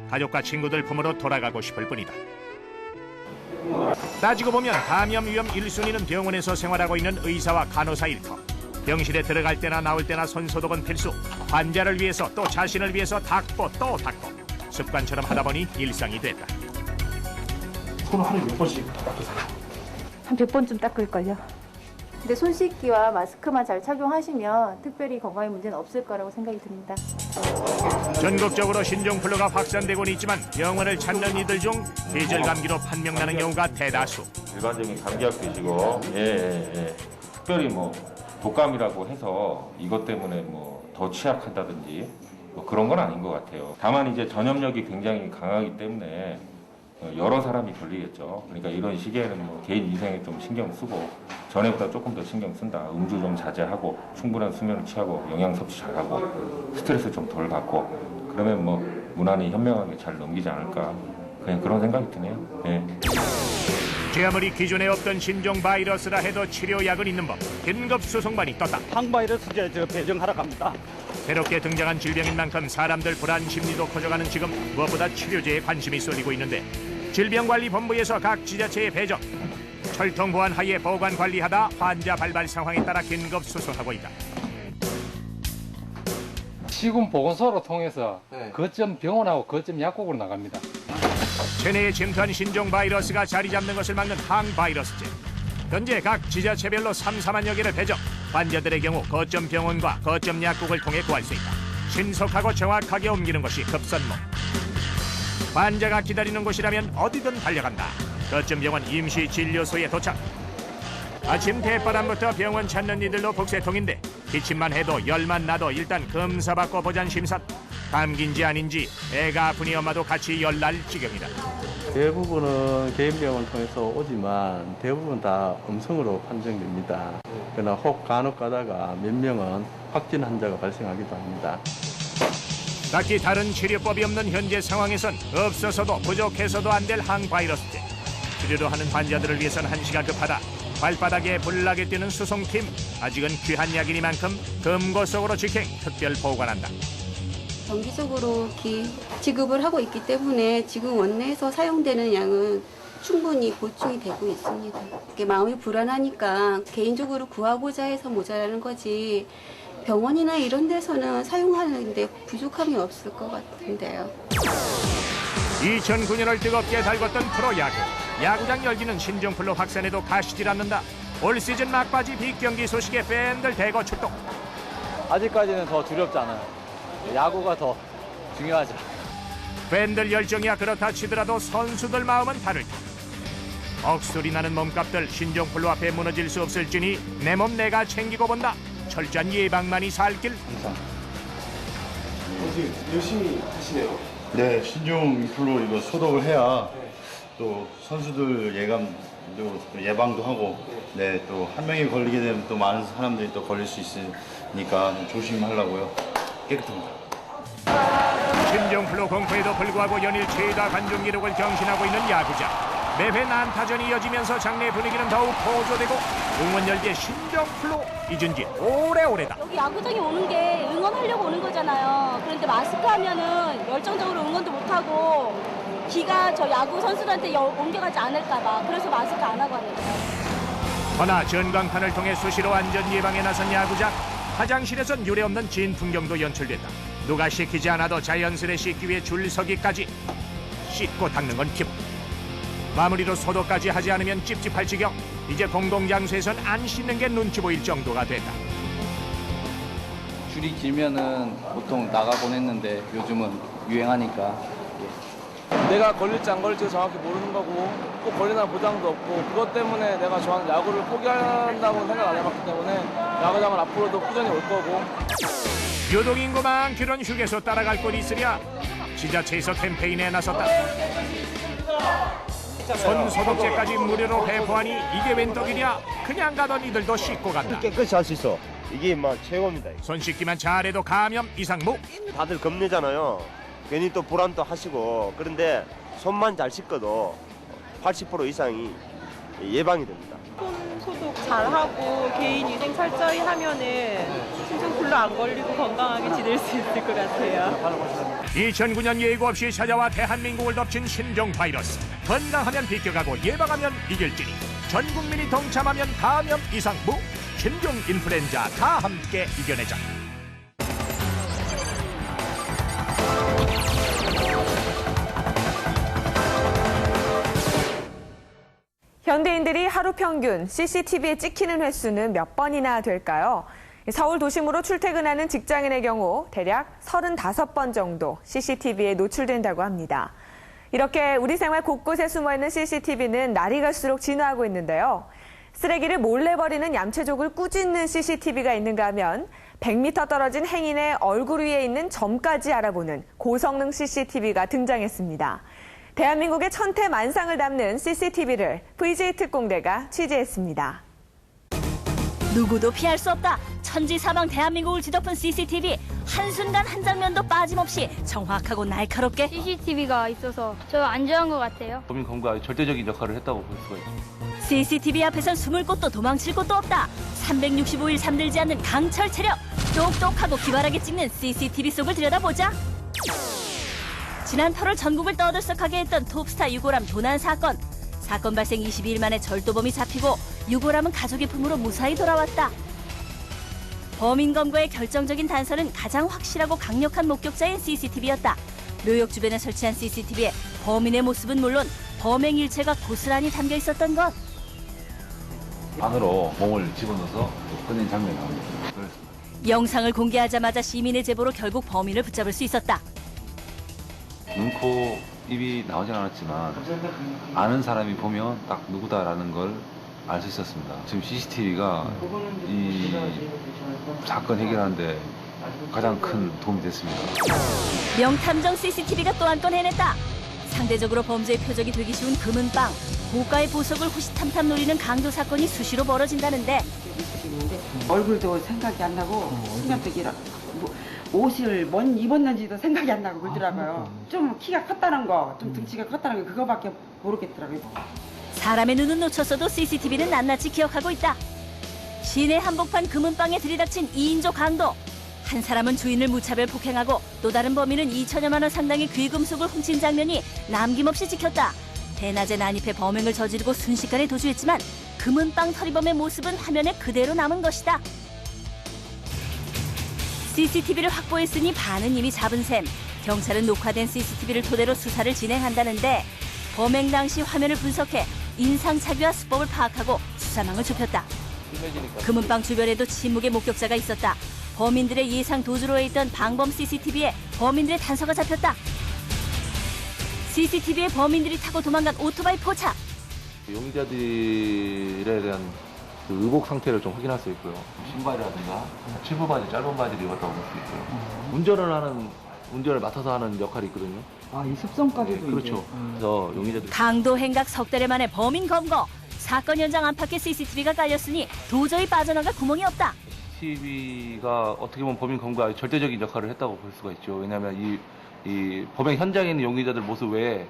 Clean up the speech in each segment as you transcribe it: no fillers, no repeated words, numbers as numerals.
가족과 친구들 품으로 돌아가고 싶을 뿐이다. 따지고 보면 감염 위험 1순위는 병원에서 생활하고 있는 의사와 간호사 일터. 병실에 들어갈 때나 나올 때나 손소독은 필수. 환자를 위해서 또 자신을 위해서 닦고 또 닦고 습관처럼 하다 보니 일상이 됐다. 손을 하루에 몇 번씩 닦으세요? 한 100번쯤 닦을걸요. 근데 손 씻기와 마스크만 잘 착용하시면 특별히 건강에 문제는 없을 거라고 생각이 듭니다. 전국적으로 신종플루가 확산되고는 있지만 병원을 찾는 이들 중 계절 감기로 판명나는 경우가 대다수. 일반적인 감기약 드시고 특별히 뭐 독감이라고 해서 이것 때문에 뭐 더 취약한다든지 뭐 그런 건 아닌 것 같아요. 다만 이제 전염력이 굉장히 강하기 때문에 여러 사람이 걸리겠죠. 그러니까 이런 시기에는 뭐 개인 위생에 좀 신경 쓰고 전에보다 조금 더 신경 쓴다. 음주 좀 자제하고 충분한 수면을 취하고 영양 섭취 잘하고 스트레스 좀 덜 받고 그러면 뭐 무난히 현명하게 잘 넘기지 않을까. 그냥 그런 생각이 드네요. 네. 제 아무리 기존에 없던 신종 바이러스라 해도 치료약은 있는 법. 긴급 수송반이 떴다. 항바이러스 제 배정하러 갑니다. 새롭게 등장한 질병인 만큼 사람들 불안 심리도 커져가는 지금 무엇보다 치료제에 관심이 쏠리고 있는데 질병관리본부에서 각 지자체에 배정. 철통 보안 하에 보관 관리하다 환자 발발 상황에 따라 긴급 수송하고 있다. 시군 보건소를 통해서 거점 병원하고 거점 약국으로 나갑니다. 체내에 침투한 신종 바이러스가 자리 잡는 것을 막는 항바이러스제. 현재 각 지자체별로 3-4만여 개를 배정. 환자들의 경우 거점 병원과 거점 약국을 통해 구할 수 있다. 신속하고 정확하게 옮기는 것이 급선무. 환자가 기다리는 곳이라면 어디든 달려간다. 거점 병원 임시진료소에 도착. 아침 대바람부터 병원 찾는 이들로 복새통인데 기침만 해도 열만 나도 일단 검사받고 보잔 심산. 감기인지 아닌지 애가 아프니 엄마도 같이 열날 지경이다. 대부분은 개인병원을 통해서 오지만 대부분 다 음성으로 판정됩니다. 그러나 혹 간혹 가다가 몇 명은 확진 환자가 발생하기도 합니다. 딱히 다른 치료법이 없는 현재 상황에선 없어서도 부족해서도 안 될 항바이러스제. 치료를 하는 환자들을 위해서는 한시가 급하다. 발바닥에 불나게 뛰는 수송팀. 아직은 귀한 약이니만큼 금고속으로 직행 특별 보관한다. 정기적으로 지급을 하고 있기 때문에 지금 원내에서 사용되는 양은 충분히 보충이 되고 있습니다. 마음이 불안하니까 개인적으로 구하고자 해서 모자라는 거지 병원이나 이런 데서는 사용하는데 부족함이 없을 것 같은데요. 2009년을 뜨겁게 달궜던 프로야구. 야구장 열기는 신종플루 확산에도 가시질 않는다. 올 시즌 막바지 빅경기 소식에 팬들 대거 출동. 아직까지는 더 두렵지 않아요. 야구가 더 중요하죠. 팬들 열정이야 그렇다 치더라도 선수들 마음은 다르다. 억소리 나는 몸값들 신종플루 앞에 무너질 수 없을지니 내 몸 내가 챙기고 본다. 철저한 예방만이 살 길. 열심히 하시네요. 네, 신종플루 이거 소독을 해야 또 선수들 예방도 하고, 네, 또 한 명이 걸리게 되면 또 많은 사람들이 또 걸릴 수 있으니까 좀 조심하려고요. 깨끗합니다. 신종플루 공포에도 불구하고 연일 최다 관중 기록을 경신하고 있는 야구장. 매회 난타전이 이어지면서 장내 분위기는 더욱 고조되고 응원 열기에 신종플루 잊은 지 오래오래다. 여기 야구장에 오는 게 응원하려고 오는 거잖아요. 그런데 마스크 하면은 열정적으로 응원도 못하고 기가 저 야구 선수들한테 옮겨가지 않을까 봐 그래서 마스크 안 하고 하는 거예요. 허나 전광판을 통해 수시로 안전 예방에 나선 야구장. 화장실에선 유례없는 진풍경도 연출된다. 누가 시키지 않아도 자연스레 씻기 위해 줄서기까지. 씻고 닦는 건 기본. 마무리로 소독까지 하지 않으면 찝찝할 지경. 이제 공공장소에선 안 씻는 게 눈치 보일 정도가 됐다. 줄이 길면은 보통 나가곤 했는데 요즘은 유행하니까 내가 걸릴지 안 걸릴지 정확히 모르는 거고 꼭 걸리나 보장도 없고 그것 때문에 내가 좋아하는 야구를 포기한다고 생각 안 해봤기 때문에 야구장은 앞으로도 꾸준히 올 거고. 유동인구 많기론 휴게소 따라갈 곳이 있으랴. 지자체에서 캠페인에 나섰다. 손 소독제까지 무료로 배포하니 이게 웬 떡이랴. 그냥 가던 이들도 씻고 간다. 깨끗이 할 수 있어. 이게 막 최고입니다. 손 씻기만 잘해도 감염 이상무. 다들 겁내잖아요. 괜히 또 불안도 하시고. 그런데 손만 잘 씻어도 80% 이상이 예방이 됩니다. 손 소독 잘하고 개인 위생 철저히 하면은 신종플루 안 걸리고 건강하게 지낼 수 있을 것 같아요. 2009년 예고 없이 찾아와 대한민국을 덮친 신종 바이러스. 건강하면 비껴가고 예방하면 이길지니 전 국민이 동참하면 감염 이상무. 신종 인플루엔자 다 함께 이겨내자. 현대인들이 하루 평균 CCTV에 찍히는 횟수는 몇 번이나 될까요? 서울 도심으로 출퇴근하는 직장인의 경우 대략 35번 정도 CCTV에 노출된다고 합니다. 이렇게 우리 생활 곳곳에 숨어있는 CCTV는 날이 갈수록 진화하고 있는데요. 쓰레기를 몰래 버리는 얌체족을 꾸짖는 CCTV가 있는가 하면 100m 떨어진 행인의 얼굴 위에 있는 점까지 알아보는 고성능 CCTV가 등장했습니다. 대한민국의 천태만상을 담는 CCTV를 VJ 특공대가 취재했습니다. 누구도 피할 수 없다. 천지사방 대한민국을 뒤덮은 CCTV. 한순간 한 장면도 빠짐없이 정확하고 날카롭게. CCTV가 있어서 저 안전한 것 같아요. 범인 검거에 절대적인 역할을 했다고 볼 수가 있죠. CCTV 앞에선 숨을 곳도 도망칠 곳도 없다. 365일 잠들지 않는 강철 체력. 똑똑하고 기발하게 찍는 CCTV 속을 들여다보자. 지난 8월 전국을 떠들썩하게 했던 톱스타 유골함 도난 사건. 사건 발생 22일 만에 절도범이 잡히고 유골함은 가족의 품으로 무사히 돌아왔다. 범인 검거의 결정적인 단서는 가장 확실하고 강력한 목격자인 CCTV였다. 묘역 주변에 설치한 CCTV에 범인의 모습은 물론 범행 일체가 고스란히 담겨 있었던 것. 안으로 몸을 집어넣어서 꺼낸 장면이 나옵니다. 영상을 공개하자마자 시민의 제보로 결국 범인을 붙잡을 수 있었다. 눈, 코, 입이 나오진 않았지만 아는 사람이 보면 딱 누구다라는 걸 알 수 있었습니다. 지금 CCTV가 이 사건 해결하는데 가장 큰 도움이 됐습니다. 명탐정 CCTV가 또 한 건 해냈다. 상대적으로 범죄의 표적이 되기 쉬운 금은빵, 고가의 보석을 호시탐탐 노리는 강도 사건이 수시로 벌어진다는데. 얼굴도 생각이 안 나고 신경쓰기라 옷을 뭔 입었는지도 생각이 안 나고 그러더라고요. 좀 키가 컸다는 거, 좀 등치가 컸다는 거 그거밖에 모르겠더라고요. 사람의 눈은 놓쳤어도 CCTV는 낱낱이 기억하고 있다. 시내 한복판 금은방에 들이닥친 2인조 강도. 한 사람은 주인을 무차별 폭행하고 또 다른 범인은 2천여만 원 상당의 귀금속을 훔친 장면이 남김없이 찍혔다. 대낮에 난입해 범행을 저지르고 순식간에 도주했지만 금은빵 털이범의 모습은 화면에 그대로 남은 것이다. CCTV를 확보했으니 반은 이미 잡은 셈. 경찰은 녹화된 CCTV를 토대로 수사를 진행한다는데 범행 당시 화면을 분석해 인상착의와 수법을 파악하고 수사망을 좁혔다. 금은방 주변에도 침묵의 목격자가 있었다. 범인들의 예상 도주로에 있던 방범 CCTV에 범인들의 단서가 잡혔다. CCTV에 범인들이 타고 도망간 오토바이 포착. 용의자들에 대한 그 의복 상태를 좀 확인할 수 있고요. 신발이라든가 칠부 바지, 짧은 바지를 입었다고 볼 수 있고요. 운전을 맡아서 하는 역할이 있거든요. 아, 이 습성까지도. 네, 그렇죠. 그래서 용의자들 강도 행각 석 달 만에 범인 검거. 사건 현장 안팎에 CCTV가 깔렸으니 도저히 빠져나갈 구멍이 없다. CCTV가 어떻게 보면 범인 검거에 절대적인 역할을 했다고 볼 수가 있죠. 왜냐하면 이 범행 현장에 있는 용의자들 모습 외에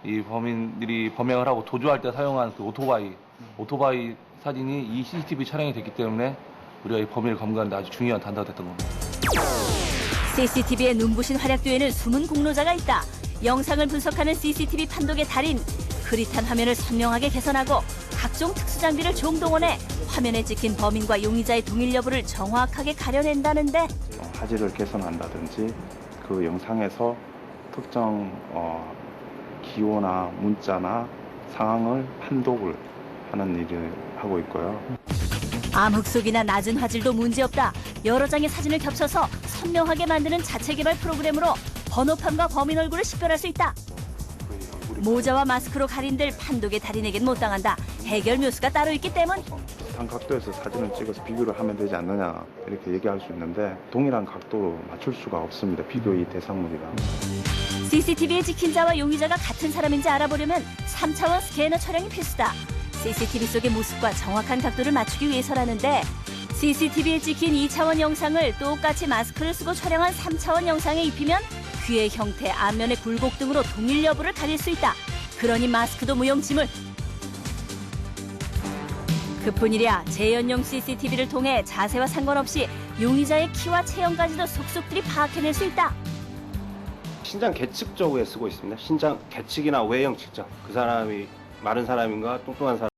이 범인들이 범행을 하고 도주할 때 사용한 그 오토바이 사진이 이 CCTV 촬영이 됐기 때문에 우리가 이 범인을 검거하는 데 아주 중요한 단서가 됐던 겁니다. CCTV의 눈부신 활약 뒤에는 숨은 공로자가 있다. 영상을 분석하는 CCTV 판독의 달인. 흐릿한 화면을 선명하게 개선하고 각종 특수장비를 총동원해 화면에 찍힌 범인과 용의자의 동일 여부를 정확하게 가려낸다는데. 화질을 개선한다든지 그 영상에서 특정 기호나 문자나 상황을 판독을 하는 일을 하고 있고요. 암흑속이나 낮은 화질도 문제없다. 여러 장의 사진을 겹쳐서 선명하게 만드는 자체 개발 프로그램으로 번호판과 범인 얼굴을 식별할 수 있다. 모자와 마스크로 가린들 판독의 달인에겐 못 당한다. 해결 묘수가 따로 있기 때문. 비슷한 각도에서 사진을 찍어서 비교를 하면 되지 않느냐 이렇게 얘기할 수 있는데 동일한 각도로 맞출 수가 없습니다. 비교의 대상물이라. CCTV에 찍힌 자와 용의자가 같은 사람인지 알아보려면 3차원 스캐너 촬영이 필수다. CCTV 속의 모습과 정확한 각도를 맞추기 위해서라는데 CCTV에 찍힌 2차원 영상을 똑같이 마스크를 쓰고 촬영한 3차원 영상에 입히면 귀의 형태, 안면의 굴곡 등으로 동일 여부를 가릴 수 있다. 그러니 마스크도 무용지물. 그뿐이랴 재현용 CCTV를 통해 자세와 상관없이 용의자의 키와 체형까지도 속속들이 파악해낼 수 있다. 신장 계측 쪽에 쓰고 있습니다. 신장 계측이나 외형 측정. 그 사람이 마른 사람인가 뚱뚱한 사람